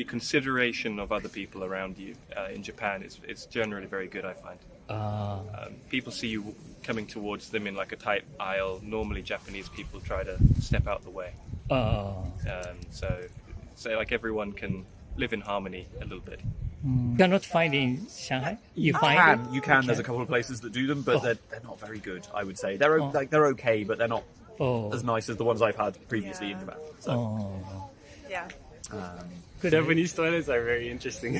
the consideration of other people around you in Japan it's generally very good, I find. People see you coming towards them in like a tight aisle. Normally Japanese people try to step out the way. So like everyone can live in harmony a little bit. You're not finding Shanghai? You can. There's a couple of places that do them, but they're not very good, I would say. They're okay, but they're not as nice as the ones I've had previously in Japan. So. Yeah. Japanese toilets are very interesting.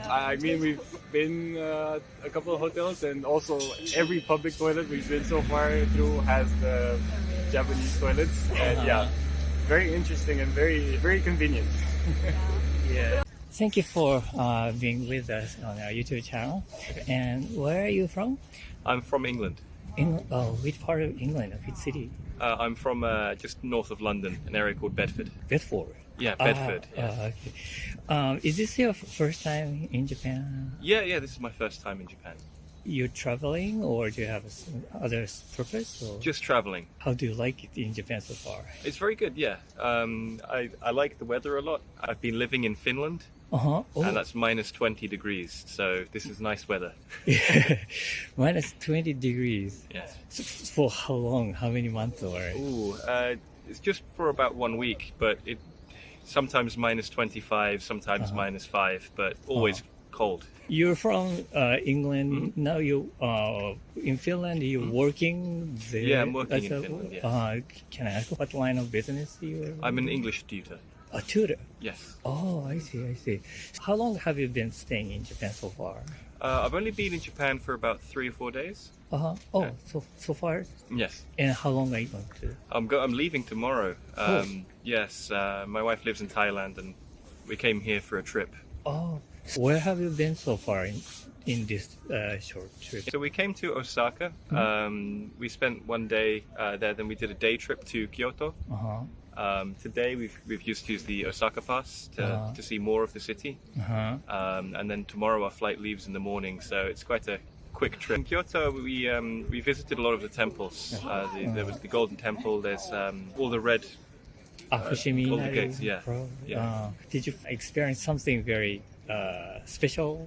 I mean, we've been a couple of hotels, and also every public toilet we've been so far through has the Japanese toilets. And yeah, very interesting and very, very convenient. Yeah. Thank you for being with us on our YouTube channel. And where are you from? I'm from England. Which part of England? Which city? I'm from just north of London, an area called Bedford. Bedford. Yeah, Bedford. Okay. Is this your first time in Japan? Yeah, this is my first time in Japan. You're traveling, or do you have other purpose? Or? Just traveling. How do you like it in Japan so far? It's very good, yeah. I like the weather a lot. I've been living in Finland, and that's minus 20 degrees, so this is nice weather. Minus 20 degrees? Yeah. For how long? How many months? It's just for about 1 week, but it sometimes minus 25, sometimes minus 5, but always cold. You're from England. Now you in Finland. You're working there. Yeah, I'm working in Finland. Yes. Can I ask what line of business you are? I'm an English tutor. A tutor. Yes. Oh, I see. How long have you been staying in Japan so far? I've only been in Japan for about 3 or 4 days. So far. Yes. And how long are you going to? I'm leaving tomorrow. Yes. My wife lives in Thailand, and we came here for a trip. Oh. Where have you been so far in this short trip? So we came to Osaka. We spent 1 day there. Then we did a day trip to Kyoto. Today we've just used the Osaka pass to see more of the city. And then tomorrow our flight leaves in the morning, so it's quite a quick trip. In Kyoto we visited a lot of the temples. There was the Golden Temple. There's all the red. Fushimi. All the gates. Yeah. Did you experience something very special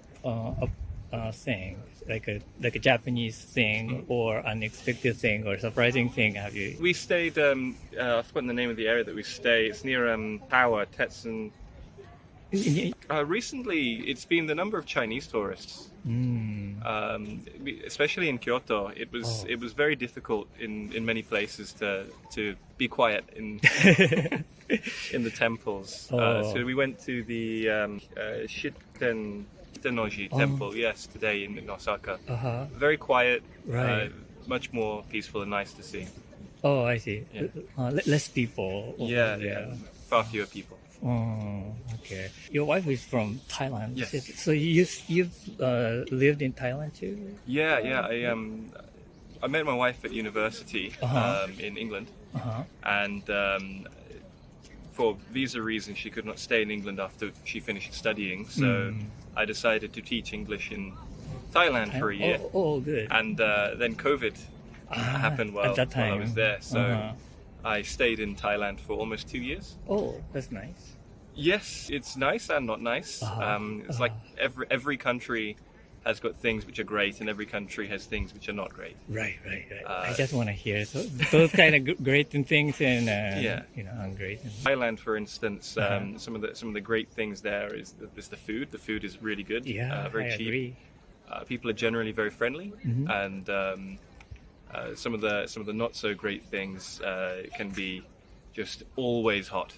thing, like a Japanese thing, or unexpected thing, or surprising thing? Have you? We stayed. I've forgotten the name of the area that we stay. It's near Tower Tetsun. Recently, it's been the number of Chinese tourists. Especially in Kyoto, it was very difficult in many places to be quiet in in the temples. So we went to the Shitenoji temple, today in Osaka. Very quiet, right. Much more peaceful and nice to see. Oh, I see. Yeah. Less people. Yeah. Far fewer people. Okay. Your wife is from Thailand. Yes. So you've lived in Thailand too? Yeah. I met my wife at university in England, and for visa reasons she could not stay in England after she finished studying. So I decided to teach English in Thailand for a year. Oh, good. And then COVID happened while I was there. So I stayed in Thailand for almost 2 years. Oh, that's nice. Yes, it's nice and not nice. It's like every country has got things which are great, and every country has things which are not great. Right. I just want to hear those kind of great things and ungreat. Thailand, for instance, some of the great things there is the food. The food is really good. Yeah, very cheap. Agree. People are generally very friendly, and some of the not so great things can be just always hot.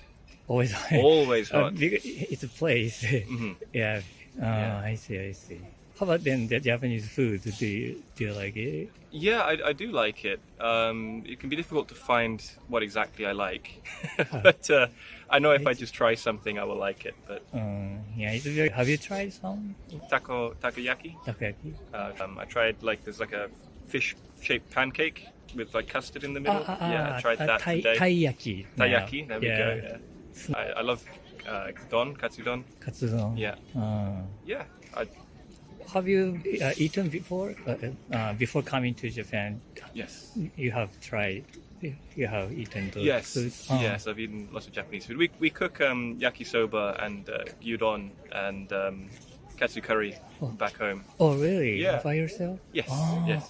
Always hot. It's a place. Yeah. I see. How about then the Japanese food? Do you like it? Yeah, I do like it. It can be difficult to find what exactly I like, but I know if I just try something, I will like it. But have you tried some takoyaki? Takoyaki. I tried there's like a fish-shaped pancake with like custard in the middle. I tried that today. Taiyaki. Taiyaki. There we go. Yeah. I love katsudon. Katsudon. Yeah. have you eaten before? Before coming to Japan, Yes. you have tried. You have eaten those Yes, foods. yes, I've eaten lots of Japanese food. We cook yakisoba and gyudon and katsu curry back home. Oh, really? Yeah. By yourself? Yes, Oh. yes.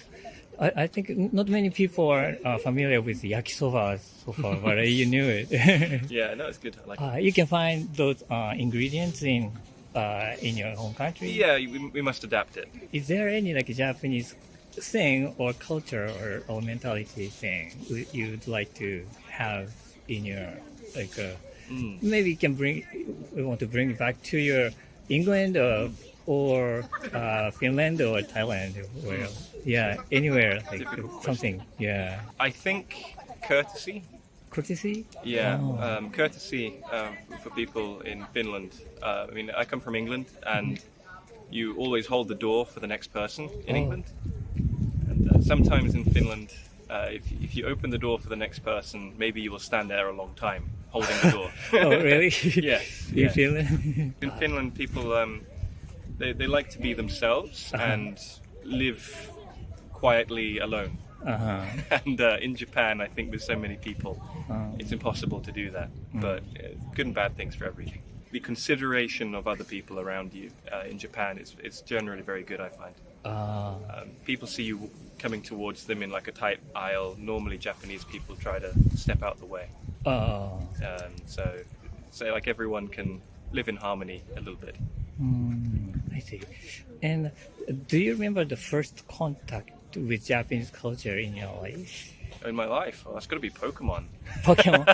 I think not many people are familiar with yakisoba so far, but you knew it. Yeah, no, it's good. I like it. You can find those ingredients in your home country. Yeah, we must adapt it. Is there any like Japanese thing or culture or mentality thing you'd like to have in your like? Maybe you can we want to bring it back to your England or Finland or Thailand or anywhere like something. Yeah, I think courtesy. courtesy. Yeah, Oh. courtesy for people in Finland. I mean, I come from England, and you always hold the door for the next person in England. And sometimes in Finland, if you open the door for the next person, maybe you will stand there a long time holding the door. Oh, really? Yes. In yes. Finland. In Finland, people they like to be themselves and live quietly alone. And in Japan, I think with so many people, it's impossible to do that. But good and bad things for everything. The consideration of other people around you in Japan is generally very good, I find. People see you coming towards them in like a tight aisle. Normally, Japanese people try to step out the way. So like everyone can live in harmony a little bit. I see. And do you remember the first contact with Japanese culture in your life? In my life, that's got to be Pokemon. Pokemon.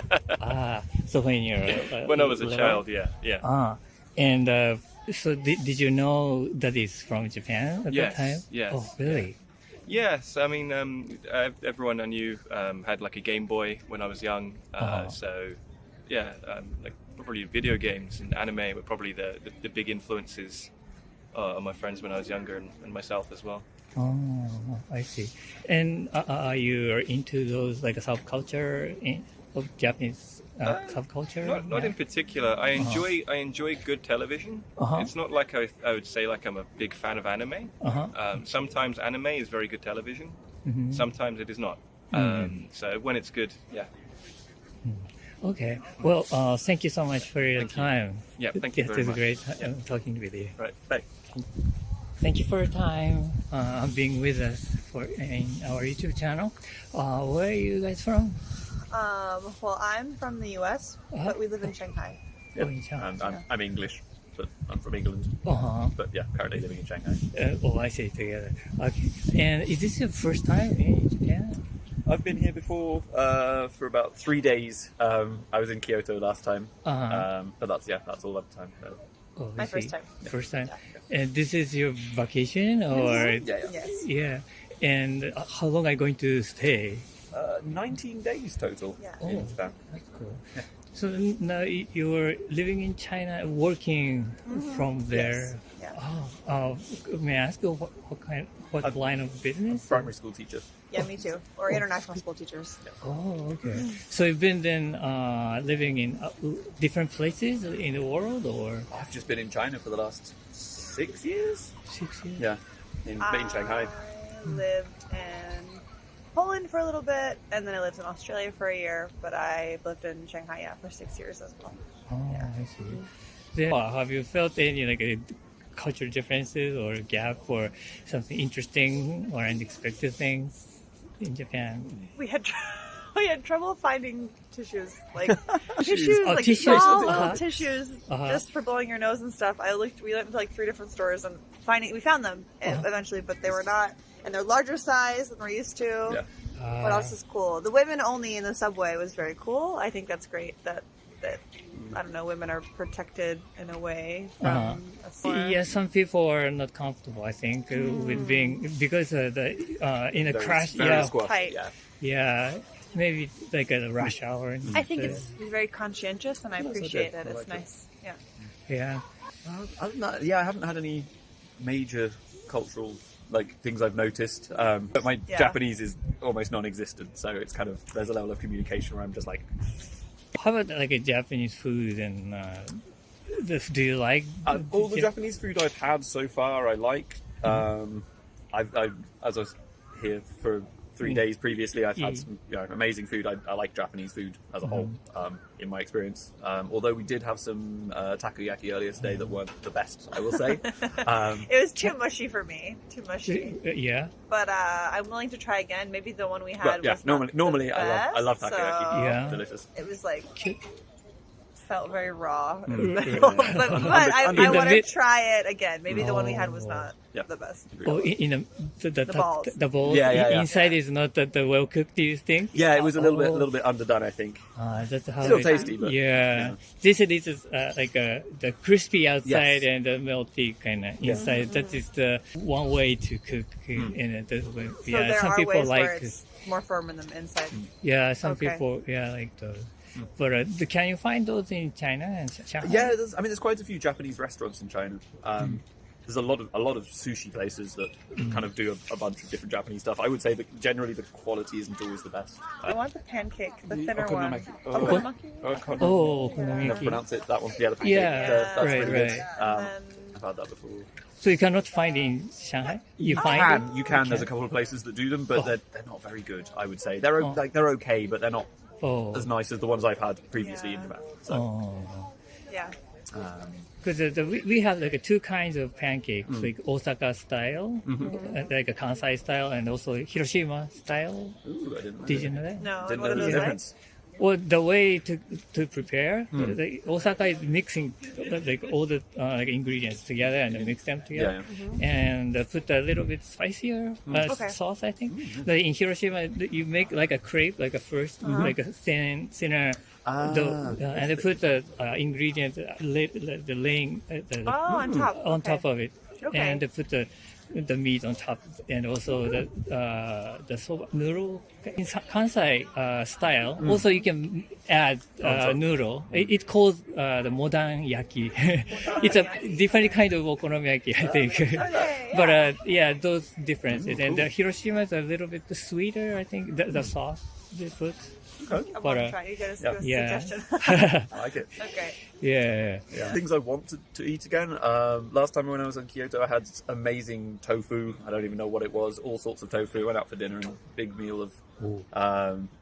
So when you're When I was a little? child, yeah. And so did you know that is from Japan at Yes, that time? yes, Oh, really? Yes, I mean, everyone I knew had like a Game Boy when I was young. So, yeah, like probably video games and anime were probably the big influences on my friends when I was younger and myself as well. Oh, I see. And are you into those like a subculture of Japanese subculture? Not in particular. I enjoy good television. It's not like I would say like I'm a big fan of anime. Sometimes anime is very good television. Sometimes it is not. So when it's good, yeah. Okay. Well, thank you so much for your time. Yeah, thank you very It was much. great talking with you. Right. Bye. Thank you for your time being with us in our YouTube channel. Where are you guys from? Well, I'm from the U.S., but we live in Shanghai. Oh, in Shanghai. I'm English, but I'm from England. But yeah, currently living in Shanghai. I see. Together. Okay. And is this your first time in Japan? I've been here before for about 3 days. I was in Kyoto last time, but that's all that time. Oh, I My see. first time. First time. And this is your vacation, or Yes. yeah? And how long are you going to stay? 19 days total Yeah. in Japan. That's cool. So now you're living in China, working from there. Yes. Yeah. May I ask you what line of business? Primary school teacher. Yeah, me too. Or international school teachers. Oh, okay. So you've been then living in different places in the world, or I've just been in China for the last 6 years. 6 years? Yeah, in Shanghai. I lived in Poland for a little bit, and then I lived in Australia for a year, but I lived in Shanghai, for 6 years as well. Oh, I see. Then, have you felt any like cultural differences or gap or something interesting or unexpected things in Japan? We had trouble finding tissues, like tissues, Oh, like tissues. small little Uh-huh. tissues, Uh-huh. just for blowing your nose and stuff. We went to like 3 different stores and we found them eventually, but they were not, and they're larger size than we're used to. Yeah. What else is cool? The women only in the subway was very cool. I think that's great that I don't know, women are protected in a way from a store. Yeah, some people are not comfortable, I think, with being, because in a crash, Very squashed, Tight. yeah. yeah, maybe like at a rush hour. And I think it's very conscientious, and I appreciate it. I It's like it. nice. Yeah. yeah. Other than that, I haven't had any major cultural things I've noticed. But my Japanese is almost non-existent, so it's kind of, there's a level of communication where I'm just like, How about like a Japanese food and do you like all the Japanese food I've had so far I like. As I was here for 3 days previously, I've had some amazing food. I like Japanese food as a whole, in my experience. Although we did have some takoyaki earlier today that weren't the best, I will say. It was too mushy for me. Too mushy. Yeah. But I'm willing to try again. Maybe the one we had was normally not the I love best, takoyaki. so Yeah. Delicious. it was like felt very raw. Yeah. but I In the want to mid- try it again. Maybe the one we had was not the best. Oh, in the balls. The balls Yeah. inside is not the well cooked. Do you think? Yeah, it was a little bit underdone, I think. That's how Still it- tasty, but yeah. This is like the crispy outside Yes. and the melty kind of inside. That is the one way to cook. And So yeah, there some are people ways where like. it's more firm in the inside. Yeah, some Okay. people like those. But can you find those in China and Shanghai? Yeah, there's quite a few Japanese restaurants in China. There's a lot of sushi places that kind of do a bunch of different Japanese stuff. I would say that generally the quality isn't always the best. I want the pancake, the thinner one. okonomiyaki. Okonomiyaki? I can't Oh, never okonomiyaki. pronounce it. That one, yeah, the pancake. Yeah, that's right, really right. good. And then I've had that before. So you cannot find in Shanghai? You find it? You can. There's a couple of places that do them, but they're not very good. I would say they're they're okay, but they're not Oh. as nice as the ones I've had previously in Japan. So, Oh. yeah. Because we have like two kinds of pancakes, like Osaka style, like a Kansai style, and also Hiroshima style. ooh, I didn't know Did you that. know that? No, Didn't what know are the those difference. Well, the way to prepare, the Osaka is mixing like all the like ingredients together and mix them together, and put a little bit spicier Okay. sauce. I think. Like in Hiroshima, you make like a crepe, like a first like a thinner dough, and they put the ingredients, the laying on top. on Okay. top of it, Okay. and they put the meat on top, and also the soba noodle in Kansai style. Also, you can add noodle. It calls the modern yaki. It's a different kind of okonomiyaki, I think. Okay, But yeah, those differences. And the Hiroshima is a little bit sweeter, I think. The sauce they put. I want But, to try. You get a yeah. suggestion. I like it. Okay. Yeah. Things I want to eat again. Last time when I was in Kyoto, I had amazing tofu. I don't even know what it was. All sorts of tofu. Went out for dinner and a big meal of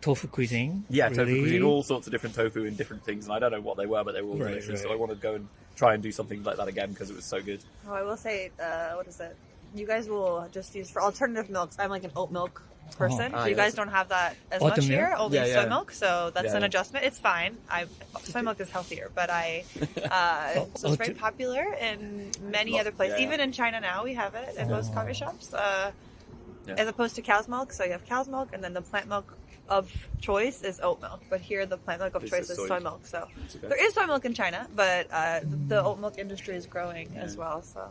Tofu cuisine. tofu Really? cuisine. All sorts of different tofu in different things, and I don't know what they were, but they were all Right, delicious. right. So I wanted to go and try and do something like that again because it was so good. Oh, I will say, what is it? You guys will just use for alternative milks. I'm like an oat milk person. Ah, You yes. guys don't have that as Oat much milk? here, only Yeah, soy yeah. milk. So that's Yeah, an yeah. adjustment. It's fine. Soy milk is healthier, but so it's very popular in many other places. yeah. Even in China now, we have it in most coffee shops. Yeah. As opposed to cow's milk. So you have cow's milk, and then the plant milk of choice is oat milk. But here, the plant milk of This choice is is soy. soy milk. So okay. there is soy milk in China, but the oat milk industry is growing as well. So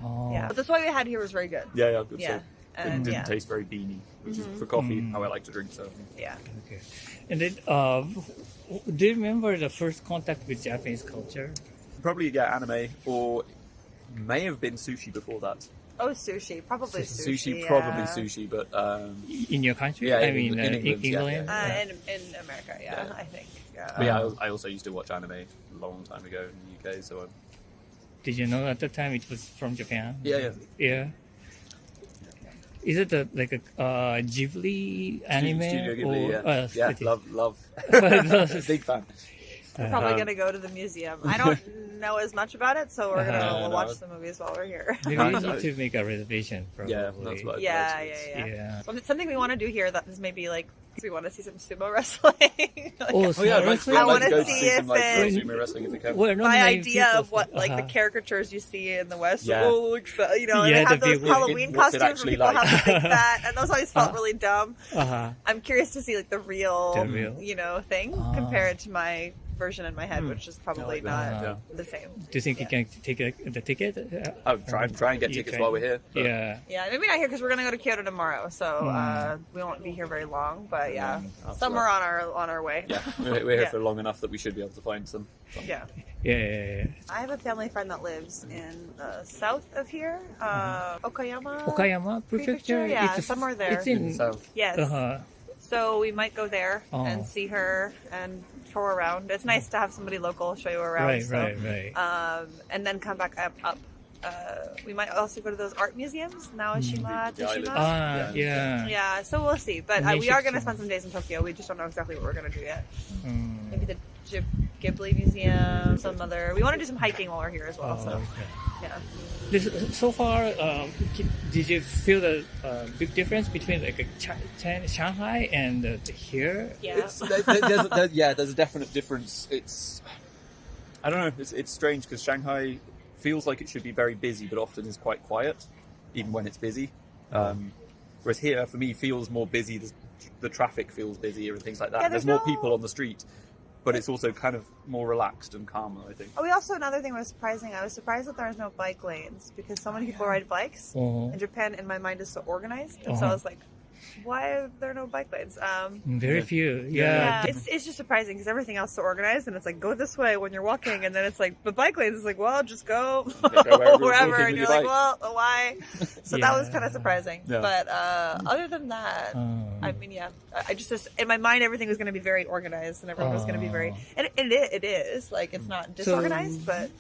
Oh. yeah, but the soy we had here was very good. Yeah, good. Yeah. So it And didn't yeah. taste very beany, which is for coffee how I like to drink. So Yeah. Okay. And then, do you remember the first contact with Japanese culture? probably anime or may have been sushi before that. Oh, sushi. Probably sushi. Probably yeah. sushi, but In your country? Yeah, I in mean, England, yeah, England? yeah. In America, yeah, I think. but yeah, I also used to watch anime a long time ago in the UK. So Did you know at the time it was from Japan? yeah. Yeah. Is it like a Ghibli anime? Studio Ghibli, or, yeah, studio- love, big fan. We're probably going to go to the museum. I don't know as much about it, so we're going to watch the movies while we're here. Maybe we need to make a reservation. Probably. Yeah, that's what. Yeah. Yeah. Well, something we want to do here that is maybe like we want to see some sumo wrestling. Like, Oh, Oh yeah, I'd like to, seriously? I I'd like wanna to go see see some if like it- sumo wrestling if we can. Well, not my many idea people- of what like the Uh-huh. caricatures you see in the West, Yeah. oh, like, you know, and Yeah, they have the those big- Halloween what's it costumes where actually people like? have the big fat, and those always felt really dumb. Uh-huh. I'm curious to see like the real, The real. you know, thing compared to my version in my head, which is probably like that. not Yeah. the same. Do you think you can take the ticket? I'll try and get You tickets can- while we're here. but- Yeah. Yeah, maybe not here because we're gonna go to Kyoto tomorrow, so we won't be here very long. But yeah, after somewhere on our way. Yeah, we're here Yeah. for long enough that we should be able to find some. Yeah. Yeah. I have a family friend that lives in the south of here, Okayama. Okayama Prefecture? Yeah, It's somewhere there. It's in... South. Yes. Uh-huh. So we might go there Oh. and see her and tour around. It's nice to have somebody local show you around. Right, so, right. And then come back up we might also go to those art museums, Naoshima, Teshima. Yeah. So we'll see. But we are going to spend some days in Tokyo. We just don't know exactly what we're going to do yet. Maybe the Ghibli Museum, some other. We want to do some hiking while we're here as well. So far, did you feel the big difference between like Shanghai and here? Yeah. There's a definite difference. I don't know. It's strange because Shanghai feels like it should be very busy, but often is quite quiet, even when it's busy. Whereas here, for me, feels more busy. The traffic feels busier and things like that. Yeah, there's more people on the street, but it's also kind of more relaxed and calmer, I think. Another thing was surprising. I was surprised that there was no bike lanes because so many people ride bikes. And Japan, in my mind, is so organized. And so I was like, why are there no bike lanes? Very few. It's just surprising because everything else is so organized, and it's like go this way when you're walking, and then it's like the bike lanes is like, well, just go wherever, and you're like, well, why? So that was kind of surprising. But other than that, I mean, I just in my mind everything was going to be very organized, and everyone was going to be very, and it is like it's not disorganized, but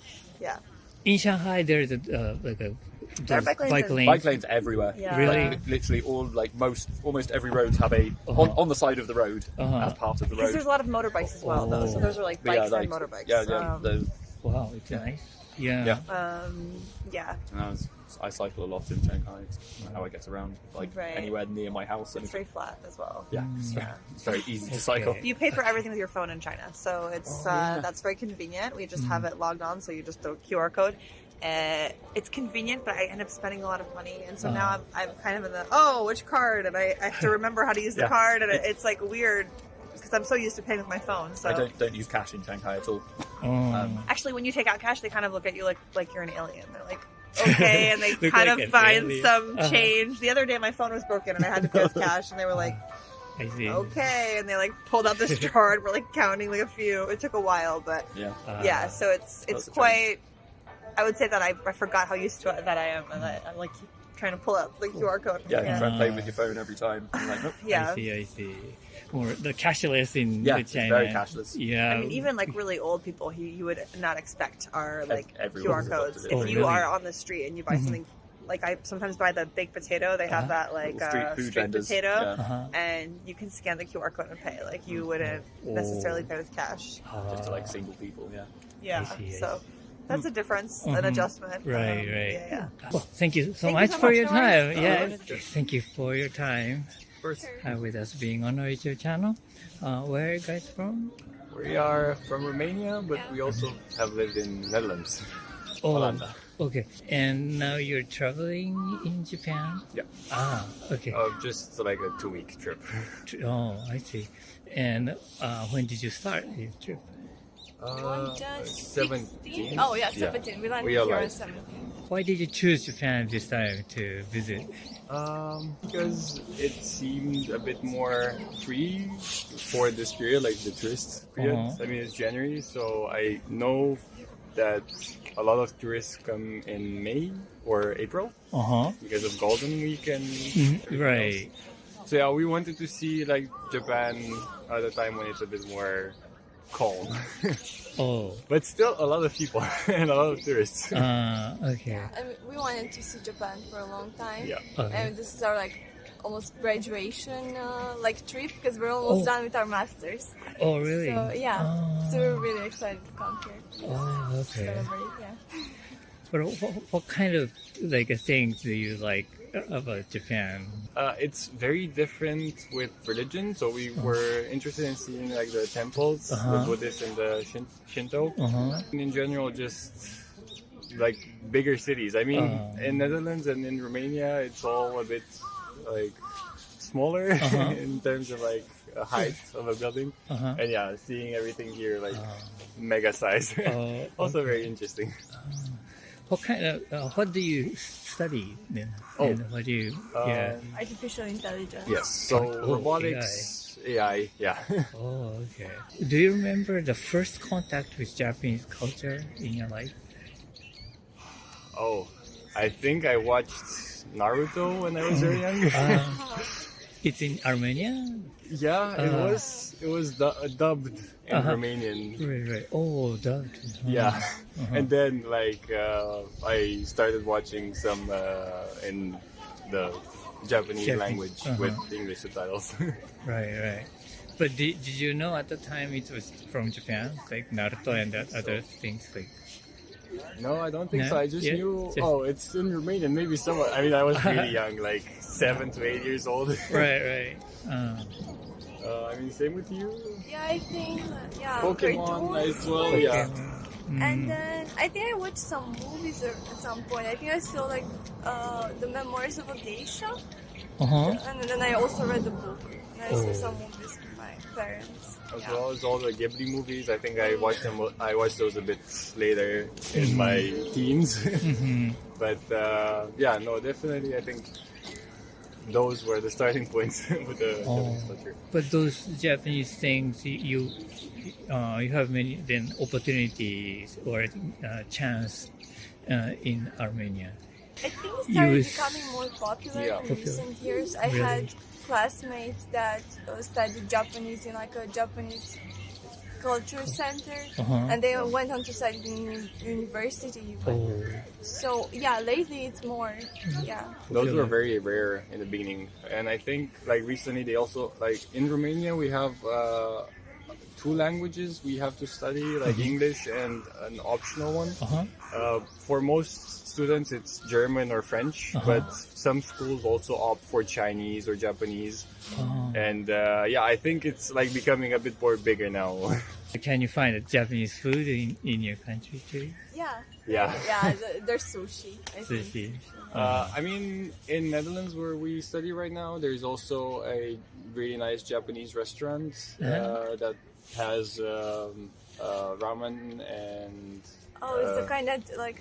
yeah. In Shanghai, there's There are bike lanes. Bike lanes everywhere. Yeah. Really? Like, literally almost every road have on the side of the road as part of the Because road. there's a lot of motorbikes as well, though. So those are like bikes and motorbikes. Wow, it's nice. Yeah. And I cycle a lot in Shanghai. It's how I get around, anywhere near my house. It's very flat as well. Yeah, it's very easy to cycle. You pay for everything with your phone in China, so it's that's very convenient. We just have it logged on, so you just do a QR code. It's convenient, but I end up spending a lot of money, and so now I'm kind of in the which card, and I have to remember how to use the card, and it's like weird because I'm so used to paying with my phone. So I don't use cash in Shanghai at all. Actually, when you take out cash, they kind of look at you like you're an alien. They're like, okay, and they kind of find some change. The other day, my phone was broken, and I had to pay with cash, and they were like, I see. okay, and they like pulled out this jar, and we're like counting like a few. It took a while, but so it's quite. I would say that I forgot how used to it that I am, and I'm like trying to pull up the QR code. You try and play with your phone every time. I'm like, nope. I see. Or the cashless in China. It's very cashless. Yeah. I mean, even like really old people, you would not expect are like Everyone's QR codes. adopted it. If you are on the street and you buy something, like I sometimes buy the baked potato, they have that like street potato, and you can scan the QR code and pay. Like you wouldn't necessarily pay with cash. Just to like single people, Yeah. So. That's a difference, an adjustment. Right. Well, thank you so much for your time. Thank you for your time with us being on our YouTube channel. Where are you guys from? We are from Romania, but we also have lived in Netherlands. Hollanda. Okay. And now you're traveling in Japan? Yeah. Okay. Just like a 2-week trip. I see. And when did you start your trip? 17. Oh yeah, 17. We landed here on 17. Why did you choose Japan this time to visit? Because it seemed a bit more free for this period, like the tourist period. I mean, it's January, so I know that a lot of tourists come in May or April because of Golden Week and right. So yeah, we wanted to see like Japan at a time when it's a bit more calm. But still a lot of people and a lot of tourists. Okay. I mean, we wanted to see Japan for a long time. Yeah. And this is our like almost graduation trip because we're almost done with our masters. Oh really? So yeah. So we're really excited to come here. Okay. Celebrate, But what kind of things do you like about Japan? It's very different with religion, so we were interested in seeing like the temples, the Buddhist and the Shinto. And in general, just like bigger cities. I mean, in Netherlands and in Romania, it's all a bit like smaller in terms of like a height of a building. And seeing everything here like mega size. Also very interesting. What do you study then? And what do you? Artificial intelligence. Yes. So robotics, AI. Okay. Do you remember the first contact with Japanese culture in your life? I think I watched Naruto when I was very young. It's in Armenia? Yeah, it was dubbed in Romanian. Right. Oh, dubbed. Yeah, and then like I started watching some in the Japanese language with English subtitles. Right. But did you know at the time it was from Japan, like Naruto and other things like? No, I don't think No? so. I just Yeah? knew. Just- Oh, it's in Romanian. Maybe somewhat. I mean, I was really young, like 7 to 8 years old. Right. I mean, same with you. Yeah, I think Pokemon cartoons. as well. Yeah. And then I think I watched some movies at some point. I think I saw like the Memoirs of a Geisha, and then I also read the book. And I saw some movies with my parents. As well as all the Ghibli movies. I think I watched them. I watched those a bit later in my teens. But yeah, no, definitely. I think those were the starting points with the Japanese culture. But those Japanese things, you have many then opportunities or chance in Armenia. I think it started Use- becoming more popular Yeah. in recent years. I Really? had classmates that studied Japanese in like a Japanese culture center, and they went on to study in university. So yeah, lately it's more. Yeah. Those were very rare in the beginning, and I think like recently they also like in Romania we have 2 languages we have to study, like English and an optional one. For most students it's German or French, but some schools also opt for Chinese or Japanese. And yeah, I think it's like becoming a bit more bigger now. Can you find Japanese food in your country too? Yeah. There's sushi. I think. Sushi. I mean, in Netherlands where we study right now, there's also a really nice Japanese restaurant that has ramen and. Oh, it's the kind that like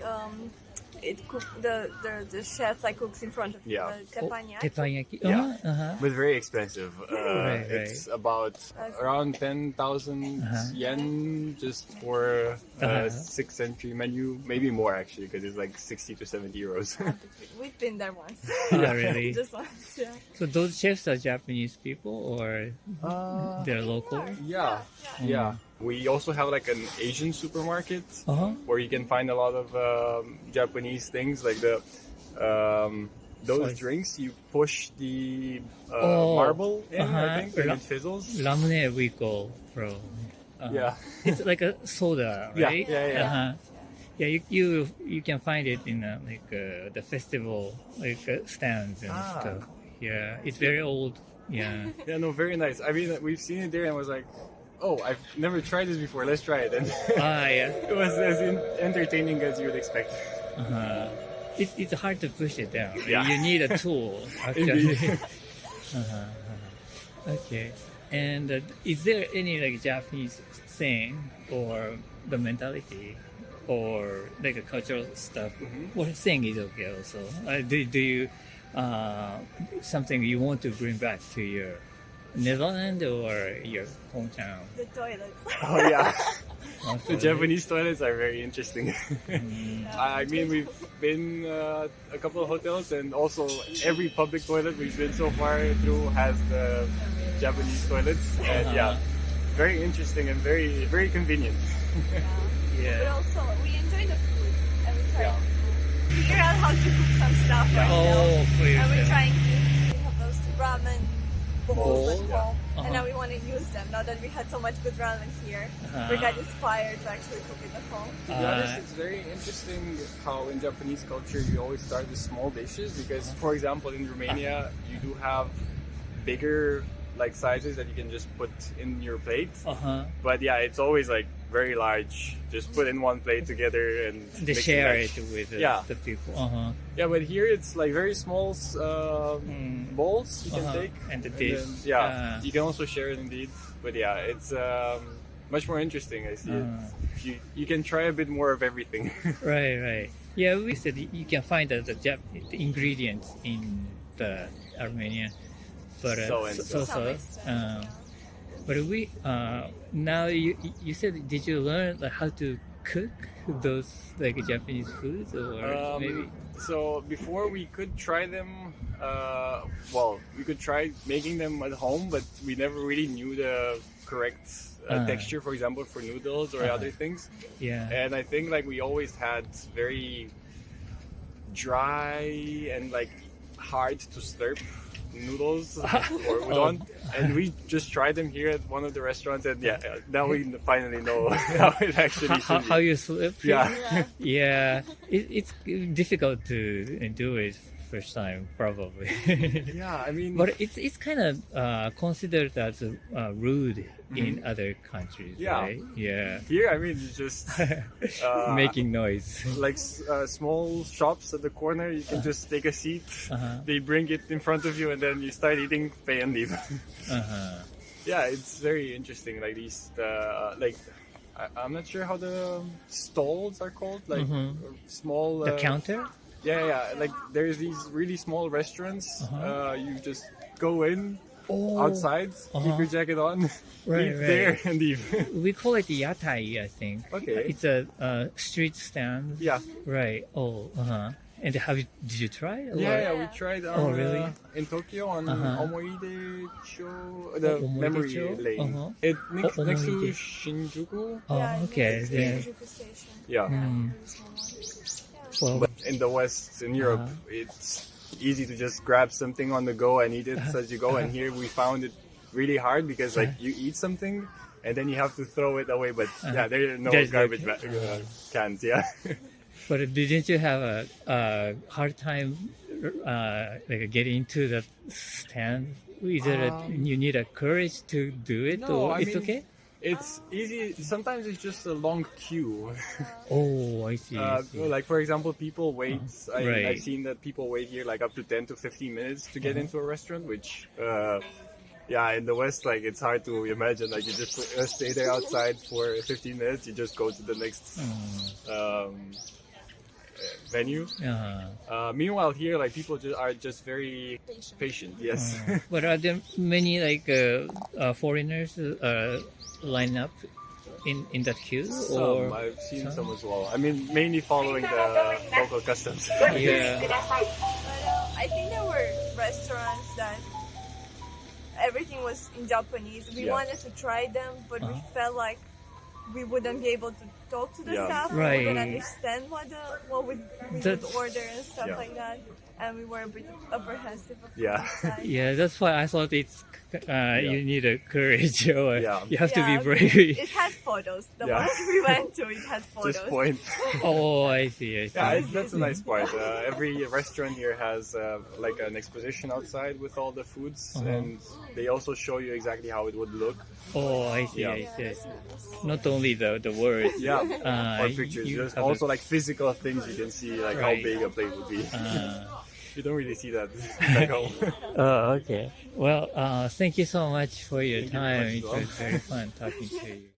the chef like cooks in front of the teppanyaki. Teppanyaki. Yeah. But very expensive. Right. It's about around 10,000 yen just for a 6th century menu. Maybe more actually, because it's like 60 to 70 euros. We've been there once. Really? Just once, yeah. So those chefs are Japanese people or they're local? Yeah. We also have like an Asian supermarket where you can find a lot of Japanese things, like the those drinks. You push the marble in, I think, and it fizzles. Ramune we call from. Yeah. It's like a soda, right? Yeah. Yeah, you can find it in like the festival like stands and stuff. Yeah, it's very old. Yeah. Yeah, no, very nice. I mean, we've seen it there and was like, oh, I've never tried this before. Let's try it. And Yeah. it was as entertaining as you would expect. It's hard to push it down. Yeah. You need a tool, actually. Okay. And is there any like Japanese thing or the mentality or like a cultural stuff? What thing is okay also? Do you something you want to bring back to your Netherlands or your hometown? The toilets. Oh, yeah. The Japanese toilets are very interesting. I mean, we've been a couple of hotels, and also every public toilet we've been so far through has the Japanese toilets. And yeah, very interesting and very, very convenient. But also, we enjoy the food, and we try to figure out how to cook some stuff ourselves. And we're trying to have those ramen bowls at home, and now we want to use them. Now that we had so much good ramen here, we got inspired to actually cook it at home. To be honest, it's very interesting how in Japanese culture you always start with small dishes, because, for example, in Romania you do have bigger like sizes that you can just put in your plate. But yeah, it's always like very large. Just put in one plate together and They share it with the people. Yeah, but here it's like very small bowls you can take. And the And dish. then, you can also share it indeed. But yeah, it's much more interesting. I see it. You can try a bit more of everything. Right. Yeah, we said you can find the ingredients in the Armenia, but but we now you said, did you learn how to cook those like Japanese foods, or maybe? So before we could try them, we could try making them at home, but we never really knew the correct texture, for example, for noodles or other things. Yeah. And I think like we always had very dry and like hard to slurp noodles or udon, and we just tried them here at one of the restaurants, and now we finally know how it actually should be. How you slurp? Yeah. It's difficult to do it first time, probably. Yeah, I mean, but it's kind of considered as rude in other countries, right? Yeah. Here, I mean, it's just making noise. Like small shops at the corner, you can just take a seat. They bring it in front of you, and then you start eating, pay and leave. Yeah, it's very interesting. Like these, I'm not sure how the stalls are called. Like small. The counter. Yeah. Like there's these really small restaurants. You just go in. Outside, keep your jacket on, eat there and leave. We call it yatai, I think. Okay. It's a street stand. Yeah. Right. Oh. And did you try? Yeah, we tried really? In Tokyo on Omoide-cho, the memory lane. It next to Shinjuku. Oh, okay. Shinjuku Station. Yeah. Well, but in the West, in Europe, it's easy to just grab something on the go and eat it as you go. And here we found it really hard because like you eat something and then you have to throw it away. But there are no garbage cans. Yeah. But didn't you have a hard time like getting to the stand? Is it you need a courage to do it, no, or it's okay? It's easy. Sometimes it's just a long queue. Oh, I see. Like for example, people wait. I've seen that people wait here like up to 10 to 15 minutes to get into a restaurant, which in the West, like it's hard to imagine. Like you just stay there outside for 15 minutes. You just go to the next venue. Meanwhile, here, like people are just very patient. Yes. But are there many like foreigners line up in that queue? Some, I've seen some as well. I mean, mainly following the local customs. Yeah. But I think there were restaurants that everything was in Japanese. We wanted to try them, but we felt like we wouldn't be able to talk to the staff. We wouldn't understand what we would order and stuff like that. And we were a bit apprehensive of that. Yeah, that's why I thought it's you need a courage or you have to be brave. It had photos. The ones we went to, it had photos. Just point. Oh, I see. Yeah, that's a nice part. Every restaurant here has like an exposition outside with all the foods, and they also show you exactly how it would look. Oh, I see. I see. Not only the words. Or pictures. There's also like physical things you can see, like how big a plate would be. You don't really see that back home. Oh, okay. Well, thank you so much for your time. It was very fun talking to you.